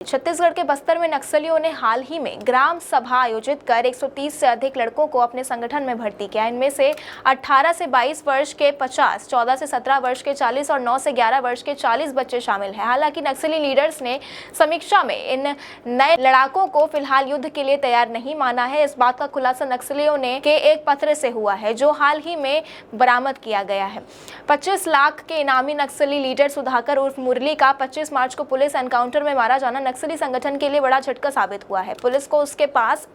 छत्तीसगढ़ के बस्तर में नक्सलियों ने हाल ही में ग्राम सभा आयोजित कर 130 से अधिक लड़कों को अपने संगठन में भर्ती किया। इनमें से 18 से 22 वर्ष के 50, 14 से 17 वर्ष के 40 और 9 से 11 वर्ष के 40 बच्चे शामिल हैं। हालांकि नक्सली लीडर्स ने समीक्षा में इन नए लड़ाकों को फिलहाल युद्ध के लिए तैयार नहीं माना है। इस बात का खुलासा नक्सलियों ने के एक पत्र से हुआ है जो हाल ही में बरामद किया गया है। 25 लाख के इनामी नक्सली लीडर सुधाकर उर्फ मुरली का 25 मार्च को पुलिस एनकाउंटर में मारा जाना नक्सली संगठन के लिए बड़ा झटका साबित हुआ है। पुलिस को उसके पास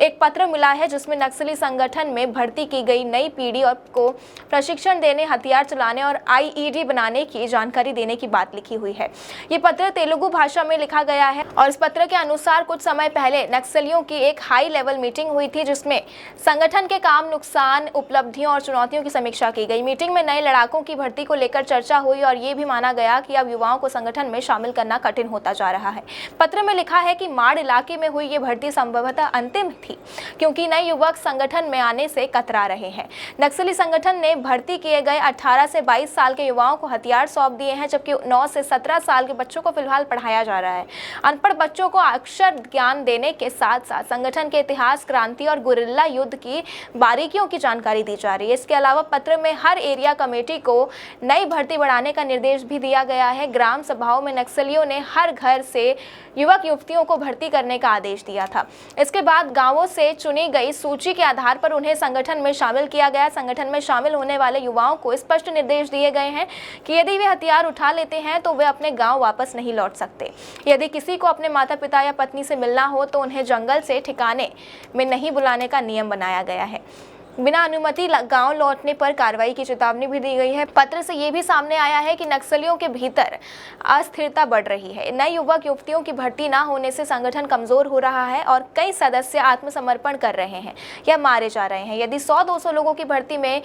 एक पत्र मिला है जिसमें नक्सली संगठन में भर्ती की गई नई पीढ़ी और को प्रशिक्षण देने, हथियार चलाने और आईईडी बनाने की जानकारी देने की बात लिखी हुई है। ये पत्र तेलुगु भाषा में लिखा गया है और इस पत्र के अनुसार कुछ समय पहले नक्सलियों की एक हाई लेवल मीटिंग हुई थी जिसमें संगठन के काम, नुकसान, उपलब्धियों और चुनौतियों की समीक्षा की गई। मीटिंग में नए लड़ाकों की भर्ती को लेकर चर्चा हुई और ये भी माना गया कि अब युवाओं को संगठन में शामिल करना कठिन होता जा रहा है। पत्र में लिखा है कि माड़ इलाके में हुई ये भर्ती संभवतः अंतिम थी क्योंकि नए युवक संगठन में आने से कतरा रहे हैं। नक्सली संगठन ने भर्ती किए गए 18 से 22 साल के युवाओं को हथियार सौंप दिए हैं जबकि 9 से 17 साल के बच्चों को फिलहाल पढ़ाया जा रहा है। अनपढ़ बच्चों को अक्षर ज्ञान देने के साथ साथ संगठन के इतिहास, क्रांति और गुरिल्ला युद्ध की बारीकियों की जानकारी दी जा रही है। इसके अलावा पत्र में हर एरिया कमेटी को नई भर्ती बढ़ाने का निर्देश भी दिया गया है। ग्राम सभाओं में नक्सलियों ने हर घर से युवक युवतियों को भर्ती करने का आदेश दिया था। इसके बाद गांवों से चुनी गई सूची के आधार पर उन्हें संगठन में शामिल किया गया। संगठन में शामिल होने वाले युवाओं को स्पष्ट निर्देश दिए गए हैं कि यदि वे हथियार उठा लेते हैं तो वे अपने गांव वापस नहीं लौट सकते। यदि किसी को अपने माता पिता या पत्नी से मिलना हो तो उन्हें जंगल से ठिकाने में नहीं बुलाने का नियम बनाया गया है। बिना अनुमति गांव लौटने पर कार्रवाई की चेतावनी भी दी गई है। पत्र से ये भी सामने आया है कि नक्सलियों के भीतर अस्थिरता बढ़ रही है। नए युवक युवतियों की भर्ती ना होने से संगठन कमजोर हो रहा है और कई सदस्य आत्मसमर्पण कर रहे हैं या मारे जा रहे हैं। यदि 100-200 लोगों की भर्ती में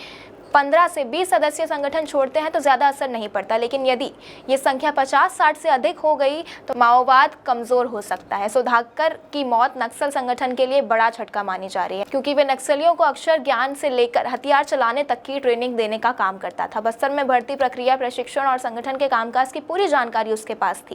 15 से 20 सदस्य संगठन छोड़ते हैं तो ज़्यादा असर नहीं पड़ता, लेकिन यदि ये संख्या 50-60 से अधिक हो गई तो माओवाद कमज़ोर हो सकता है। सुधाकर की मौत नक्सल संगठन के लिए बड़ा झटका मानी जा रही है क्योंकि वे नक्सलियों को अक्षर ज्ञान से लेकर हथियार चलाने तक की ट्रेनिंग देने का काम करता था। बस्तर में भर्ती प्रक्रिया, प्रशिक्षण और संगठन के कामकाज की पूरी जानकारी उसके पास थी।